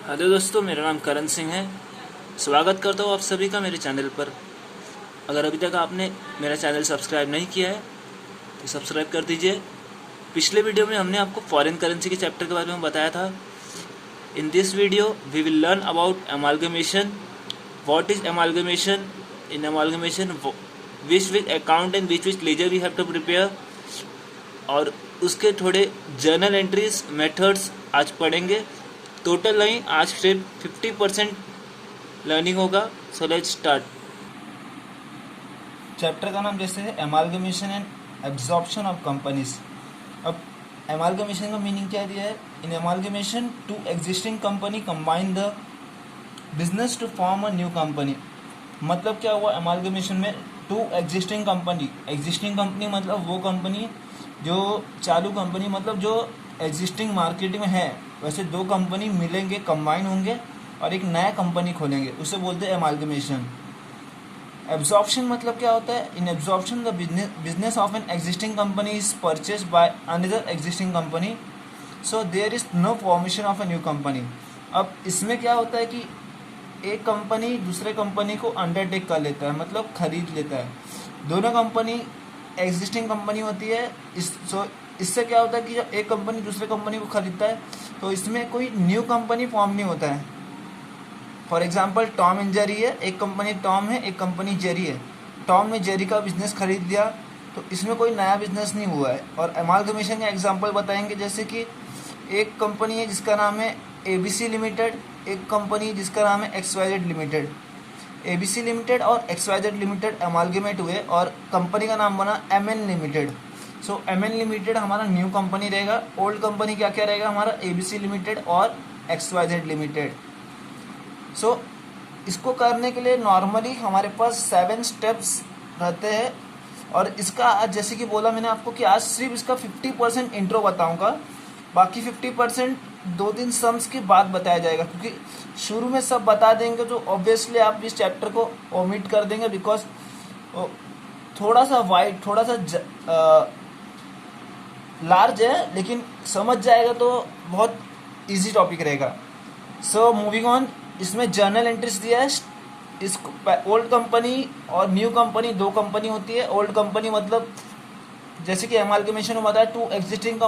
Hello दोस्तों, मेरा नाम करण सिंह है। स्वागत करता हूँ आप सभी का मेरे चैनल पर। अगर अभी तक आपने मेरा चैनल सब्सक्राइब नहीं किया है तो सब्सक्राइब कर दीजिए। पिछले वीडियो में हमने आपको फॉरेन करेंसी के चैप्टर के बारे में बताया था। In this video we will learn about amalgamation, what is amalgamation, in amalgamation which account and which ledger we have to prepare, और उसके थोड़े जर्नल एंट्रीज मेथड्स आज पढ़ेंगे। टोटल नहीं, आज सिर्फ 50% लर्निंग होगा। So let's start. चैप्टर का नाम जैसे है amalgamation and absorption of companies. अब एमालगमेशन का मीनिंग क्या दिया है? In amalgamation two existing company combine the business to form a new company. मतलब क्या हुआ एमालगमेशन में? टू एग्जिस्टिंग कंपनी मतलब वो कंपनी जो चालू कंपनी, मतलब जो एग्जिस्टिंग मार्केट में है, वैसे दो कंपनी मिलेंगे, कंबाइन होंगे और एक नया कंपनी खोलेंगे, उसे बोलते हैं एमालगमेशन। एब्जॉर्प्शन मतलब क्या होता है? In absorption the business of an existing company is purchase by another existing company, so there is no formation of a new company. अब इसमें क्या होता है कि एक कंपनी दूसरे कंपनी को अंडरटेक कर लेता है, मतलब खरीद लेता है। दोनों कंपनी एग्जिस्टिंग कंपनी होती है। इससे क्या होता है कि जब एक कंपनी दूसरे कंपनी को खरीदता है तो इसमें कोई न्यू कंपनी फॉर्म नहीं होता है। For example Tom and Jerry है, एक कंपनी टॉम है, एक कंपनी जेरी है। टॉम ने जेरी का बिजनेस खरीद लिया तो इसमें कोई नया बिजनेस नहीं हुआ है। और एमालगमेशन का एग्जांपल बताएंगे, जैसे कि एक कंपनी है जिसका नाम है एबीसी लिमिटेड, एक कंपनी जिसका नाम है XYZ लिमिटेड। एबीसी लिमिटेड और XYZ लिमिटेड एमालगमेट हुए और कंपनी का नाम बना MN लिमिटेड। सो MN लिमिटेड हमारा न्यू कंपनी रहेगा। ओल्ड कंपनी क्या क्या रहेगा हमारा? एबीसी लिमिटेड और XYZ लिमिटेड। सो इसको करने के लिए नॉर्मली हमारे पास 7 स्टेप्स रहते हैं। और इसका आज जैसे कि बोला मैंने आपको कि आज सिर्फ इसका 50% इंट्रो बताऊंगा, बाकी 50% 2-3 सम्स के बाद बताया जाएगा, क्योंकि शुरू में सब बता देंगे तो ऑब्वियसली आप इस चैप्टर को ओमिट कर देंगे, बिकॉज थोड़ा सा वाइड, थोड़ा सा लार्ज है, लेकिन समझ जाएगा तो बहुत इजी टॉपिक रहेगा। सो मूविंग ऑन, इसमें जर्नल एंट्रीज दिया है। इसको ओल्ड कंपनी और न्यू कंपनी दो कंपनी होती है। ओल्ड कंपनी मतलब जैसे कि एमालगमेशन में बताया, टू एग्जिस्टिंग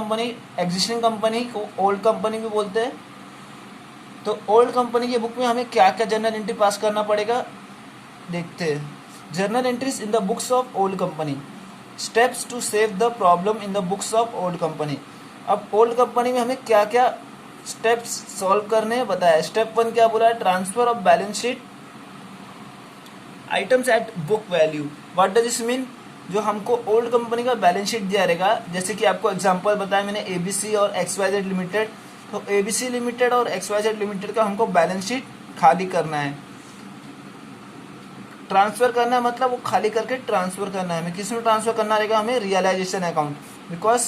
कंपनी को ओल्ड कंपनी भी बोलते हैं। तो ओल्ड कंपनी की बुक में हमें क्या क्या जर्नल एंट्री पास करना पड़ेगा, देखते हैं। Journal entries in the books of old company, steps to save the problem in the books of old company. अब ओल्ड कंपनी में हमें क्या क्या स्टेप्स सॉल्व करने बताया। स्टेप 1 क्या बोला है? Transfer of balance sheet items eight book value. What does this mean? जो हमको ओल्ड कंपनी का बैलेंस शीट दिया रहेगा, जैसे कि आपको एग्जांपल बताया मैंने एबीसी और XYZ लिमिटेड, तो एबीसी लिमिटेड और XYZ लिमिटेड का हमको बैलेंस शीट खाली करना है। ट्रांसफर करना है मतलब वो खाली करके ट्रांसफर करना है। हमें किस में ट्रांसफर करना रहेगा? हमें realisation account, because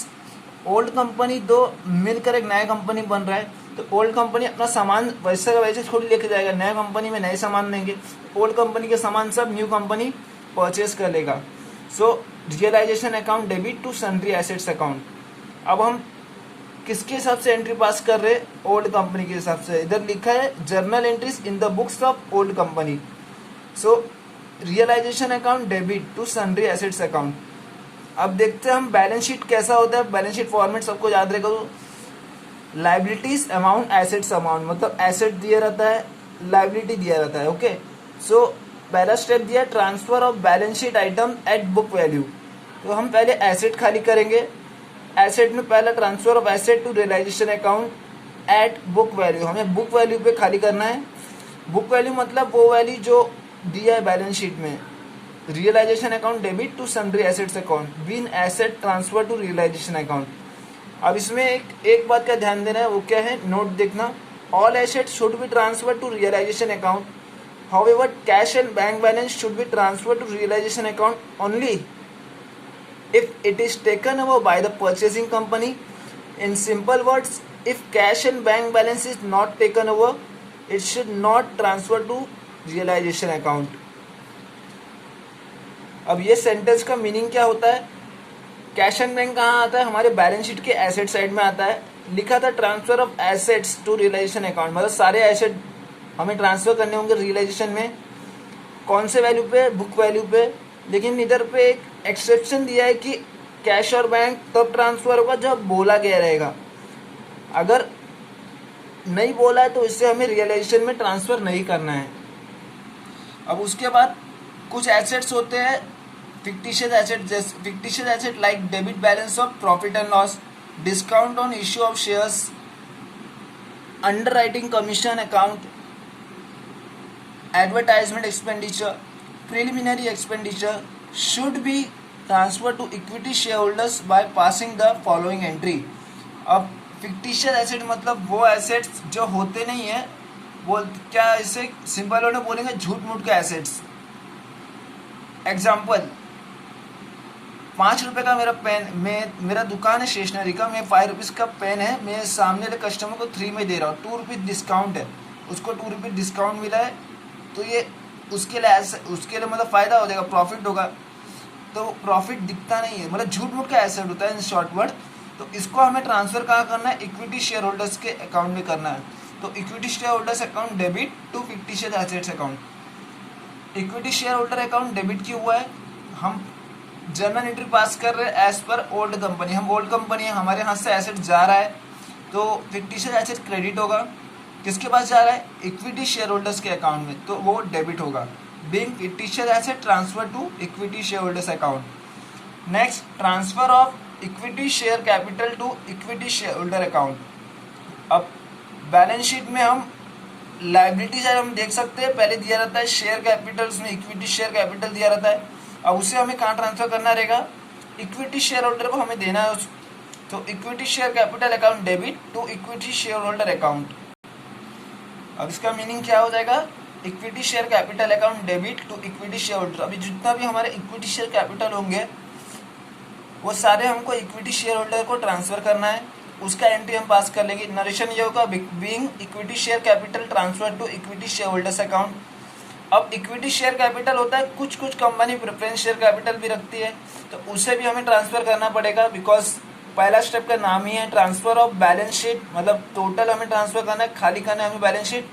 old company दो मिलकर एक नया कंपनी बन रहा है। तो ओल्ड कंपनी अपना सामान वैसे का वैसे थोड़ी लेके जाएगा, नया कंपनी में नए सामान देंगे, ओल्ड कंपनी के सामान सब न्यू कंपनी परचेज कर लेगा। So realisation account debit to sundry assets account. अब हम किसके हिसाब से एंट्री पास कर रहे हैं? ओल्ड कंपनी के हिसाब से। इधर लिखा है journal entries in the books of old company. So realisation account debit to sundry assets account. अब देखते हैं हम बैलेंस शीट कैसा होता है। बैलेंस शीट फॉर्मेट सबको याद रहेगा, तो लाइबिलिटीज अमाउंट, एसेट्स अमाउंट, मतलब एसेट दिया रहता है, लाइबिलिटी दिया रहता है। ओके, सो पहला स्टेप दिया transfer of balance sheet item at book value. तो हम पहले एसेट खाली करेंगे। एसेट में पहला transfer of asset to realisation account at book value, हमें बुक वैल्यू पे खाली करना है। बुक वैल्यू मतलब वो वैल्यू जो दिया है बैलेंस शीट में। Realisation account debit to sundry assets account, being asset transfer to realisation account. अब इसमें एक बात का ध्यान देना है, वो क्या है? नोट देखना, all asset should be transfer to realisation account, however cash and bank balance should be transfer to realisation account only if it is taken over by the purchasing company. In simple words, if cash and bank balance is not taken over, it should not transfer to realization account. अब ये sentence का meaning क्या होता है? Cash and bank कहाँ आता है? हमारे बैलेंस शीट के एसेट साइड में आता है। लिखा था transfer of assets to realisation account, मतलब सारे एसेट हमें ट्रांसफर करने होंगे रियलाइजेशन में। कौन से वैल्यू पे? बुक वैल्यू पे। लेकिन इधर पे एक एक्सेप्शन दिया है कि कैश और बैंक तब ट्रांसफर होगा जब बोला गया रहेगा। अगर नहीं बोला है तो इससे हमें रियलाइजेशन में ट्रांसफर नहीं करना है। अब उसके बाद कुछ एसेट्स होते हैं फिक्टिशियस एसेट, जैसे fictitious asset like debit balance of profit and loss, discount on issue of shares, underwriting commission account, advertisement expenditure, preliminary expenditure should be transferred to equity shareholders by passing the following entry। अब fictitious asset मतलब वो assets जो होते नहीं है, वो क्या, इसे सिंपल वर्ड में बोलेंगे झूठ मूठ के assets। एग्जाम्पल, 5 रुपये का मेरा पेन, मेरा दुकान है स्टेशनरी का, मैं 5 रुपीज़ का पेन है, मैं सामने वाले कस्टमर को 3 में दे रहा हूँ, 2 रुपीज़ डिस्काउंट है, उसको 2 रुपीज़ डिस्काउंट मिला है, तो ये उसके लिए मतलब फ़ायदा हो जाएगा, प्रॉफिट होगा। तो प्रॉफिट दिखता नहीं है, मतलब झूठ मूठ का एसेट होता है इन शॉर्ट वर्ड। तो इसको हमें ट्रांसफ़र कहाँ करना है? इक्विटी शेयर होल्डर्स के अकाउंट में करना है। तो equity share holders account debit to fictitious assets account. Equity shareholder account debit क्यों हुआ है? हम जर्नल एंट्री पास कर रहे हैं एज पर ओल्ड कंपनी, हम ओल्ड कंपनी है, हमारे यहाँ से एसेट जा रहा है, तो फिक्टिशियस एसेट क्रेडिट होगा। किसके पास जा रहा है? इक्विटी शेयर होल्डर्स के अकाउंट में, तो वो डेबिट होगा। Being fictitious asset transfer to equity share holders account. Next, transfer of equity share capital to equity shareholder account. अब बैलेंस शीट में हम लायबिलिटीज हम देख सकते हैं, पहले दिया रहता है शेयर कैपिटल, उसमें इक्विटी शेयर कैपिटल दिया रहता है। अब उसे हमें कहाँ ट्रांसफर करना रहेगा? इक्विटी शेयर होल्डर को हमें देना है। तो equity share capital account debit to equity shareholder account. अब इसका मीनिंग क्या हो जाएगा? Equity share capital account debit to equity shareholder. अभी जितना भी हमारे इक्विटी शेयर कैपिटल होंगे वो सारे हमको इक्विटी शेयर होल्डर को ट्रांसफर करना है, उसका एंट्री हम पास कर लेंगे। नरेशन ये होगा being equity share capital transfer to equity share holders account. अब इक्विटी शेयर कैपिटल होता है, कुछ कंपनी प्रेफरेंस शेयर कैपिटल भी रखती है, तो उसे भी हमें ट्रांसफर करना पड़ेगा, बिकॉज पहला स्टेप का नाम ही है ट्रांसफर ऑफ बैलेंस शीट, मतलब टोटल हमें ट्रांसफर करना है, खाली करना है हमें बैलेंस शीट।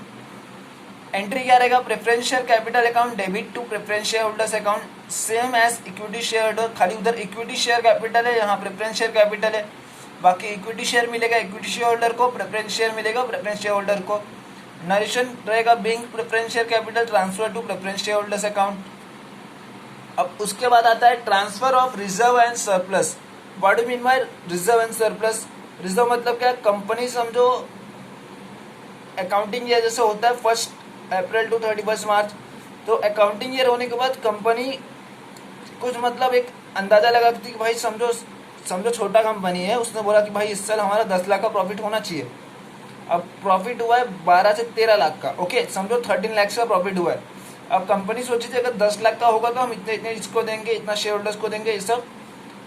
एंट्री क्या रहेगा? Preference share capital account debit to preference share holders account, same as equity shareholder, खाली उधर इक्विटी शेयर कैपिटल है, यहाँ प्रेफरेंस शेयर कैपिटल है। बाकी इक्विटी शेयर मिलेगा इक्विटी शेयर होल्डर को, प्रेफरेंस शेयर मिलेगा प्रेफरेंस शेयर होल्डर को। नरेशन रहेगा being preference share capital transfer to preference share holders account. अब उसके बाद आता है transfer of reserve and surplus. What do mean by reserve and surplus? Reserve मतलब क्या? कंपनी समझो अकाउंटिंग ईयर जैसे होता है 1 अप्रैल टू 31 मार्च, तो अकाउंटिंग ईयर होने के बाद कंपनी कुछ मतलब एक अंदाजा लगाती थी कि भाई समझो छोटा कंपनी है, उसने बोला कि भाई इस साल हमारा 10 लाख का प्रॉफिट होना चाहिए। अब प्रॉफिट हुआ है 12 से 13 लाख का, ओके, समझो 13 लाख का प्रॉफिट हुआ है। अब कंपनी सोची थी अगर 10 लाख का होगा तो हम इतने इतने इसको देंगे, इतना शेयर होल्डर्स को देंगे, ये सब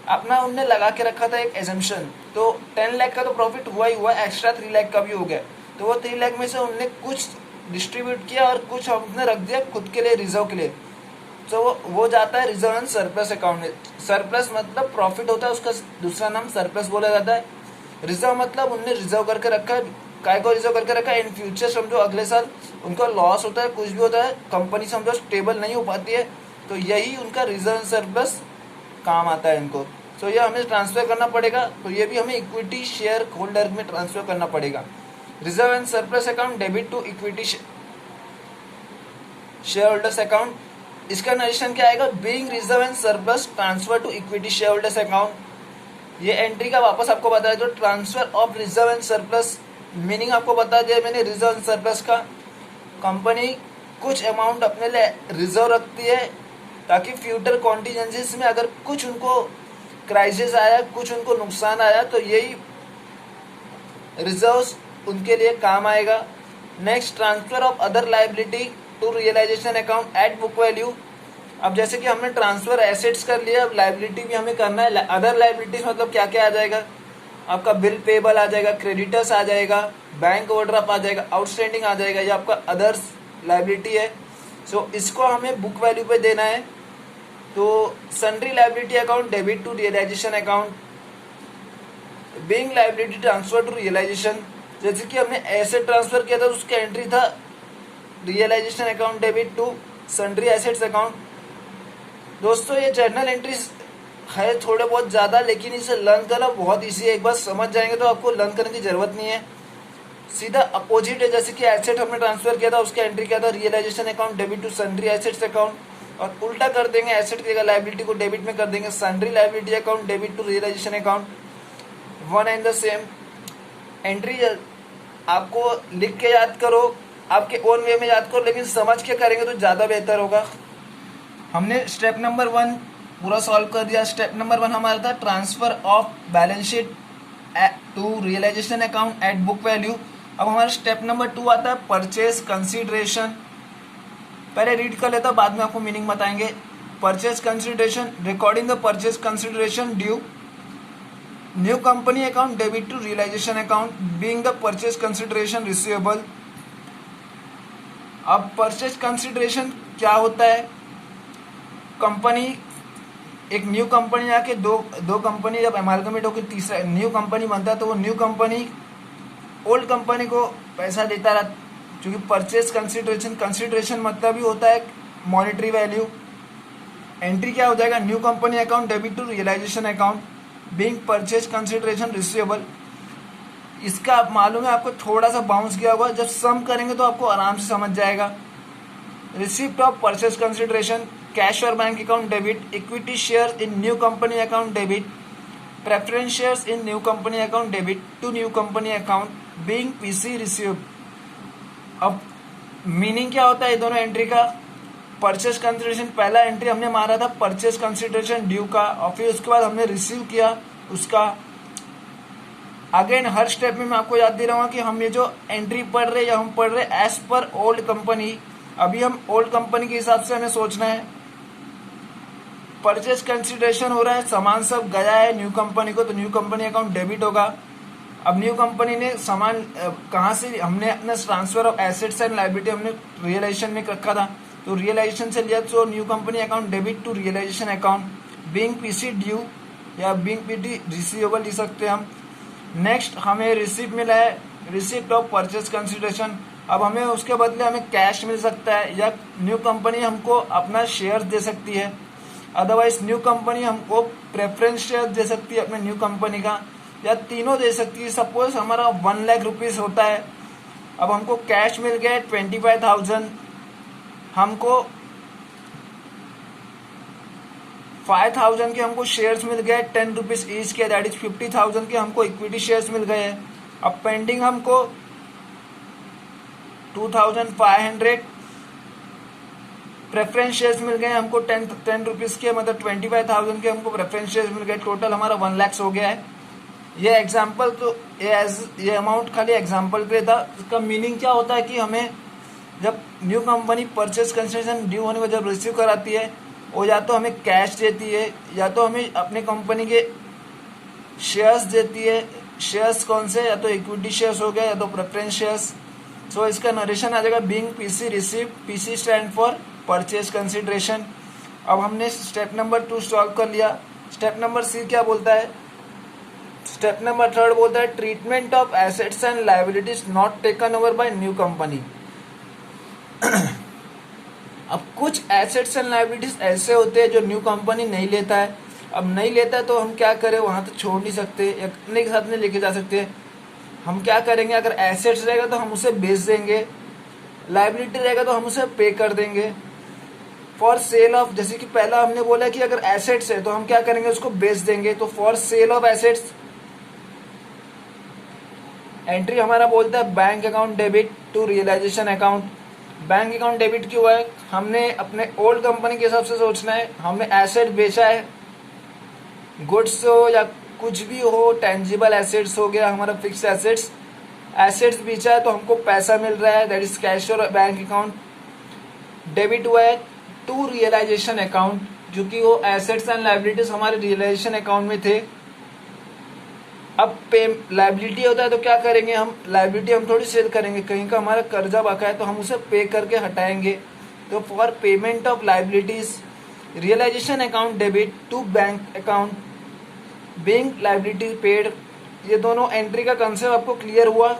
अपना उनने लगा के रखा था एक एजम्पशन। तो 10 लाख का तो प्रॉफिट हुआ ही हुआ, एक्स्ट्रा 3 लाख का भी हो गया, तो वो 3 लाख में से उनने कुछ डिस्ट्रीब्यूट किया और कुछ हमने रख दिया खुद के लिए, रिजर्व के लिए। तो वो जाता है रिजर्व एंड सरप्लस अकाउंट में। सरप्लस मतलब प्रॉफिट होता है, उसका दूसरा नाम सरप्लस बोला जाता है। रिजर्व मतलब उनने रिजर्व करके रखा है, काय को रिजर्व करके रखा है, इन फ्यूचर समझो अगले साल उनका लॉस होता है, कुछ भी होता है, कंपनी समझो स्टेबल नहीं हो पाती है, तो यही उनका रिजर्व एंड सरप्लस काम आता है इनको। तो ये हमें ट्रांसफर करना पड़ेगा, तो ये भी हमें इक्विटी शेयर होल्डर में ट्रांसफर करना पड़ेगा। Reserve and surplus account debit to equity share holders account. इसका नरेशन क्या आएगा? Being reserve and surplus transfer to equity share holders account. ये एंट्री का वापस आपको बताया, जो transfer of reserve and surplus meaning आपको बता दिया मैंने। रिजर्व एंड सरप्लस का कंपनी कुछ अमाउंट अपने लिए रिजर्व रखती है ताकि फ्यूचर कॉन्टीजेंसीज में अगर कुछ उनको क्राइसिस आया, कुछ उनको नुकसान आया, तो यही रिजर्व्स उनके लिए काम आएगा। Next, transfer of other liability to realisation account at book value. अब जैसे कि हमने ट्रांसफर एसेट्स कर लिया, अब लायबिलिटी भी हमें करना है। अदर लायबिलिटीज मतलब क्या क्या आ जाएगा? आपका बिल पेबल आ जाएगा, क्रेडिटर्स आ जाएगा, बैंक ओवरड्राफ्ट आ जाएगा, आउटस्टैंडिंग आ जाएगा, ये आपका अदर्स लायबिलिटी है। सो इसको हमें बुक वैल्यू पे देना है। तो sundry liability account debit to realisation account. Being liability transfer to realisation, जैसे कि हमने एसेट ट्रांसफर किया था तो उसका एंट्री था realisation account debit to sundry assets account. दोस्तों ये जर्नल एंट्रीज है थोड़े बहुत ज़्यादा, लेकिन इसे लर्न करना बहुत ईजी है। एक बार समझ जाएंगे तो आपको लर्न करने की जरूरत नहीं है। सीधा अपोजिट है, जैसे कि एसेट हमने ट्रांसफर किया था उसका एंट्री किया था realisation account debit to sundry assets account, और उल्टा कर देंगे, एसेट की जगह लायबिलिटी को डेबिट में कर देंगे, sundry liability account debit to realisation account. One and the same entry. आपको लिख के याद करो, आपके ओन वे में याद करो, लेकिन समझ के करेंगे तो ज़्यादा बेहतर होगा। हमने स्टेप नंबर 1 पूरा सॉल्व कर दिया। स्टेप नंबर 1 हमारा था transfer of balance sheet to realisation account at book value. अब हमारा स्टेप नंबर 2 आता है परचेज कंसीडरेशन। पहले रीड कर लेता, बाद में आपको मीनिंग बताएंगे। Purchase consideration, recording the purchase consideration due new company account debit to realisation account being the purchase consideration receivable. अब परचेज कंसीडरेशन क्या होता है? कंपनी, एक न्यू कंपनी आके दो कंपनी जब अमालगमेट होकर तीसरा न्यू कंपनी बनता है, तो वो न्यू कंपनी ओल्ड कंपनी को पैसा देता रहा, क्योंकि परचेज कंसीडरेशन मतलब ही होता है मॉनेटरी वैल्यू। एंट्री क्या हो जाएगा? New company account debit to realisation account being purchase consideration receivable. इसका आप मालूम है, आपको थोड़ा सा बाउंस किया होगा, जब सम करेंगे तो आपको आराम से समझ जाएगा। Receipt of purchase consideration, cash और bank account debit, equity share in new company account debit, preference shares in new company account debit to new company account being PC received. अब मीनिंग क्या होता है ये दोनों एंट्री का? Purchase consideration पहला entry हमने मारा था परचेज कंसीडरेशन ड्यू का, और फिर उसके बाद हमने रिसीव किया उसका। अगेन हर स्टेप में मैं आपको याद दे रहा हूँ कि हम ये जो एंट्री पढ़ रहे हैं, हम पढ़ रहे एज पर ओल्ड कंपनी। अभी हम ओल्ड कंपनी के हिसाब से हमें सोचना है। परचेज कंसीडरेशन हो रहा है, सामान सब गया है न्यू कंपनी को, तो न्यू कंपनी अकाउंट डेबिट होगा। अब न्यू कंपनी ने सामान कहाँ से, हमने अपना transfer of assets and liability हमने रियलाइजेशन में रखा था, तो रियलाइजेशन से लिया, तो new company account debit to realisation account being PC due या बीइंग पीटी रिसीवेबल लिख सकते हैं हम। नेक्स्ट हमें रिसिप्ट मिला है, रिसिप्ट ऑफ परचेज कंसीडरेशन। अब हमें उसके बदले हमें कैश मिल सकता है, या न्यू कंपनी हमको अपना शेयर दे सकती है, अदरवाइज न्यू कंपनी हमको प्रेफरेंस शेयर दे सकती है अपने न्यू कंपनी का, या तीनों दे सकती है। सपोज हमारा 1 लाख रुपीज होता है, अब हमको कैश मिल गया 25,000, हमको 5,000 के हमको शेयर्स मिल गए 10 रुपीज ईच के, दैट इज 50,000 के हमको इक्विटी शेयर्स मिल गए हैं। अब पेंडिंग हमको 2,500 प्रेफरेंस शेयर्स मिल गए हमको 10 रुपीज के, मतलब 25,000 के हमको प्रेफरेंस शेयर्स मिल गए। टोटल हमारा 1 लाख हो गया है। ये एग्जाम्पल, तो ये अमाउंट खाली एग्जाम्पल के लिए था। इसका मीनिंग क्या होता है कि हमें जब new company purchase consideration due होने को जब रिसीव कराती है, वो या तो हमें कैश देती है, या तो हमें अपने कंपनी के शेयर्स देती है। शेयर्स कौन से? या तो इक्विटी शेयर्स हो गया, या तो प्रेफरेंस शेयर्स। सो इसका नरेशन आ जाएगा being PC receive, PC stand for purchase consideration. अब हमने स्टेप नंबर 2 सॉल्व कर लिया। स्टेप नंबर सी क्या बोलता है? स्टेप नंबर 3 बोलता है treatment of assets and liabilities not taken over by new company. अब कुछ एसेट्स एंड लायबिलिटीज ऐसे होते हैं जो न्यू कंपनी नहीं लेता है। अब नहीं लेता है तो हम क्या करें? वहां तो छोड़ नहीं सकते, अपने के साथ नहीं लेके जा सकते। हम क्या करेंगे? अगर एसेट्स रहेगा तो हम उसे बेच देंगे, लायबिलिटी रहेगा तो हम उसे पे कर देंगे। फॉर सेल ऑफ, जैसे कि पहला हमने बोला कि अगर एसेट्स है तो हम क्या करेंगे? उसको बेच देंगे। तो for sale of assets entry हमारा बोलता है bank account debit to realisation account. Bank account debit क्यों है? हमने अपने ओल्ड कंपनी के हिसाब से सोचना है। हमने एसेट बेचा है, गुड्स हो या कुछ भी हो, टेंजिबल एसेट्स हो गया हमारा, फिक्स एसेट्स, एसेट्स बेचा है तो हमको पैसा मिल रहा है, दैट इज कैश और बैंक अकाउंट। डेबिट हुआ है टू रियलाइजेशन अकाउंट, जो कि वो एसेट्स एंड लायबिलिटीज हमारे रियलाइजेशन अकाउंट में थे। अब पे लायबिलिटी होता है तो क्या करेंगे? हम लायबिलिटी हम थोड़ी सेल करेंगे, कहीं का हमारा कर्जा बका है तो हम उसे पे करके हटाएंगे। तो for payment of liabilities realisation account debit to bank account being liability paid ये दोनों एंट्री का कंसेप्ट आपको क्लियर हुआ।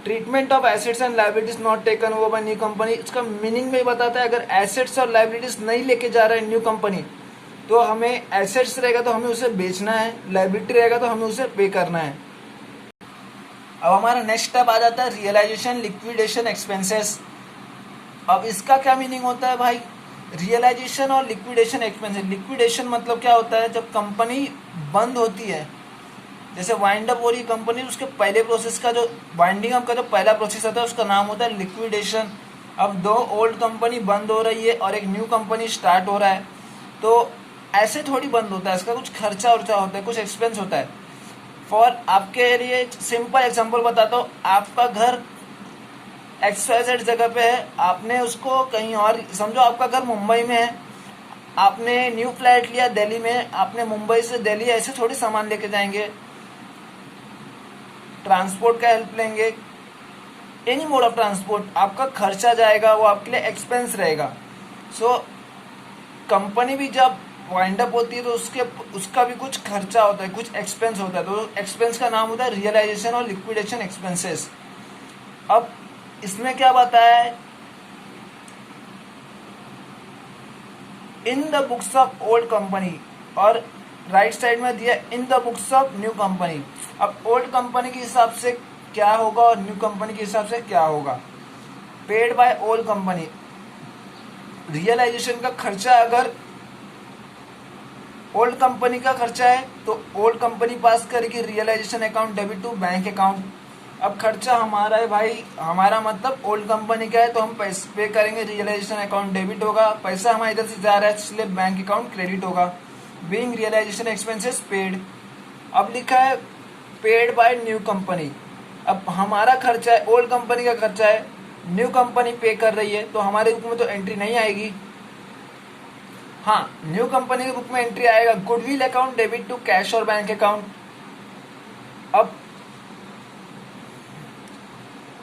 Treatment of assets and liabilities not taken over by new company, इसका मीनिंग में बताता है अगर एसेट्स और लाइबिलिटीज नहीं लेके जा रहा है न्यू कंपनी तो हमें, एसेट्स रहेगा तो हमें उसे बेचना है, लाइबिलिटी रहेगा तो हमें उसे पे करना है। अब हमारा नेक्स्ट स्टेप आ जाता है रियलाइजेशन लिक्विडेशन एक्सपेंसेस। अब इसका क्या मीनिंग होता है भाई, रियलाइजेशन और लिक्विडेशन एक्सपेंसेस। लिक्विडेशन मतलब क्या होता है, जब कंपनी बंद होती है, जैसे वाइंड अप हो रही कंपनी, उसके पहले प्रोसेस का जो वाइंडिंग अप का जो पहला प्रोसेस होता है उसका नाम होता है लिक्विडेशन। अब दो ओल्ड कंपनी बंद हो रही है और एक न्यू कंपनी स्टार्ट हो रहा है, तो ऐसे थोड़ी बंद होता है, इसका कुछ खर्चा उर्चा होता है, कुछ एक्सपेंस होता है। फॉर आपके लिए सिंपल एग्जांपल बताता हूँ, आपका घर XYZ जगह पे है, आपने उसको कहीं और, समझो आपका घर मुंबई में है, आपने न्यू फ्लैट लिया दिल्ली में, आपने मुंबई से दिल्ली ऐसे थोड़ी सामान लेके जाएंगे, ट्रांसपोर्ट का हेल्प लेंगे, एनी मोड ऑफ ट्रांसपोर्ट, आपका खर्चा जाएगा, वो आपके लिए एक्सपेंस रहेगा। सो कंपनी भी जब वाइंड अप होती है तो उसका भी कुछ खर्चा होता है, कुछ एक्सपेंस होता है, तो एक्सपेंस का नाम होता है रियलाइजेशन और लिक्विडेशन एक्सपेंसेस। अब इसमें क्या बताया है, इन the books of old company, और राइट साइड में दिया इन the books of new company. अब ओल्ड कंपनी के हिसाब से क्या होगा और न्यू कंपनी के हिसाब से क्या होगा। Paid by old company, realisation का खर्चा अगर ओल्ड कंपनी का खर्चा है तो ओल्ड कंपनी पास करेगी realisation account debit to bank account. अब खर्चा हमारा है भाई, हमारा मतलब ओल्ड कंपनी का है तो हम पैसे पे करेंगे, रियलाइजेशन अकाउंट डेबिट होगा, पैसा हमारे इधर से जा रहा है इसलिए बैंक अकाउंट क्रेडिट होगा। Being realisation expenses paid. अब लिखा है पेड बाय न्यू कंपनी, अब हमारा खर्चा है, ओल्ड कंपनी का खर्चा है, न्यू कंपनी पे कर रही है तो हमारे बुक में तो एंट्री नहीं आएगी। हाँ, न्यू कंपनी के बुक में एंट्री आएगा goodwill account debit to cash और बैंक अकाउंट। अब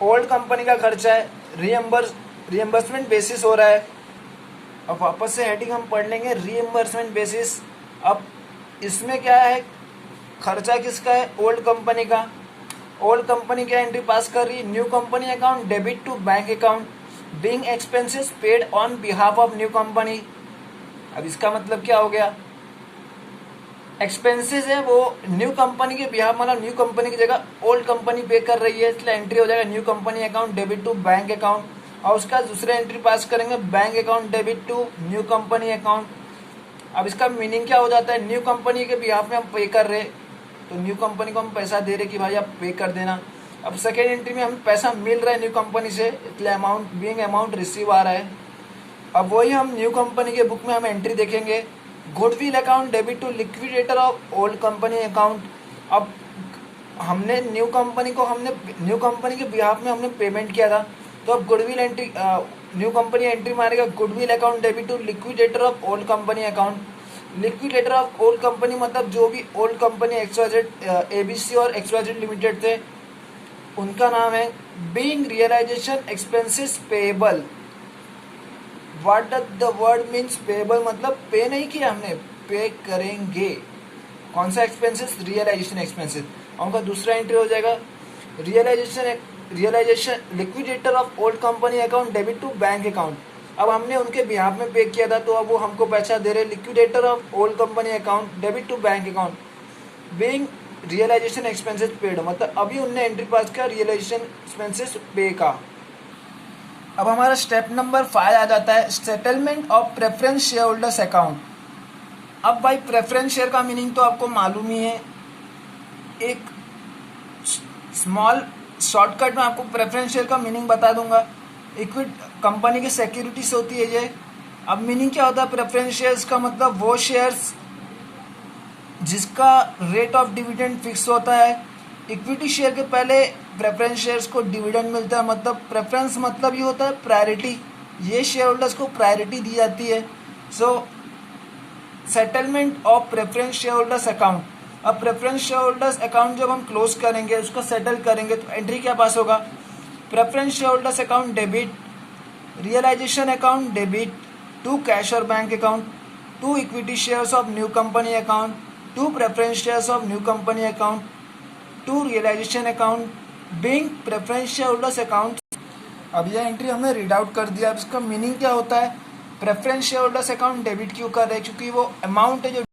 ओल्ड कंपनी का खर्चा है, रियम्बर्समेंट बेसिस हो रहा है। अब वापस से हेडिंग हम पढ़ लेंगे, रियम्बर्समेंट बेसिस। अब इसमें क्या है, खर्चा किसका है, ओल्ड कंपनी का। ओल्ड कंपनी क्या एंट्री पास कर रही है, new company account debit to bank account, being expenses paid on behalf of new company. अब इसका मतलब क्या हो गया, एक्सपेंसेस है वो न्यू कंपनी के बिहाफ, मतलब न्यू कंपनी की जगह ओल्ड कंपनी पे कर रही है, इसलिए एंट्री हो जाएगा new company account debit to bank account, और उसका दूसरा एंट्री पास करेंगे bank account debit to new company account. अब इसका मीनिंग क्या हो जाता है, न्यू कंपनी के बिहाफ में हम पे कर रहे तो न्यू कंपनी को हम पैसा दे रहे कि भाई आप पे कर देना। अब सेकेंड एंट्री में हमें पैसा मिल रहा है न्यू कंपनी से, इसलिए अमाउंट बीइंग अमाउंट रिसीव आ रहा है। अब वही हम न्यू कंपनी के बुक में हम एंट्री देखेंगे, goodwill account debit to liquidator of old company account. अब हमने न्यू कंपनी के बिहाफ में हमने पेमेंट किया था, तो अब goodwill entry, new company entry मारेगा goodwill account debit to liquidator of old company account. Liquidator of old company मतलब जो भी ओल्ड कंपनी XYZ ABC और XYZ लिमिटेड थे उनका नाम है। Being realisation expenses payable, what does the word means payable, मतलब पे नहीं किया हमने, पे करेंगे। कौन सा एक्सपेंसेस, रियलाइजेशन एक्सपेंसेस। उनका दूसरा एंट्री हो जाएगा realisation liquidator of old company account debit to bank account. अब हमने उनके बिहाफ में पे किया था तो अब वो हमको पैसा दे रहे, liquidator of old company account debit to bank account, being realisation expenses paid, मतलब अभी उनने एंट्री पास किया रियलाइजेशन एक्सपेंसेस पे का। अब हमारा स्टेप नंबर 5 आ जाता है settlement of preference share holders account. अब भाई प्रेफरेंस शेयर का मीनिंग तो आपको मालूम ही है, एक स्मॉल शॉर्टकट में आपको प्रेफरेंस शेयर का मीनिंग बता दूंगा। इक्विटी कंपनी की सिक्योरिटीज होती है ये। अब मीनिंग क्या होता है प्रेफरेंस शेयर्स का, मतलब वो शेयर्स जिसका रेट ऑफ डिविडेंड फिक्स होता है। इक्विटी शेयर के पहले प्रेफरेंस शेयर्स को डिविडेंड मिलता है, मतलब प्रेफरेंस मतलब ये होता है प्रायोरिटी, ये शेयर होल्डर्स को प्रायोरिटी दी जाती है। So settlement of preference share holders account. अब प्रेफरेंस शेयर होल्डर्स अकाउंट जब हम क्लोज करेंगे, उसको सेटल करेंगे तो एंट्री क्या पास होगा, preference share holders account debit, realization account debit to cash और bank account, to equity shares of new company account, to preference shares of new company account, to realisation account being preference share holders account. अब यह entry हमने read out कर दिया। अब इसका meaning क्या होता है? Preference share holders account debit क्यों कर रहे हैं? क्योंकि वो अमाउंट है जो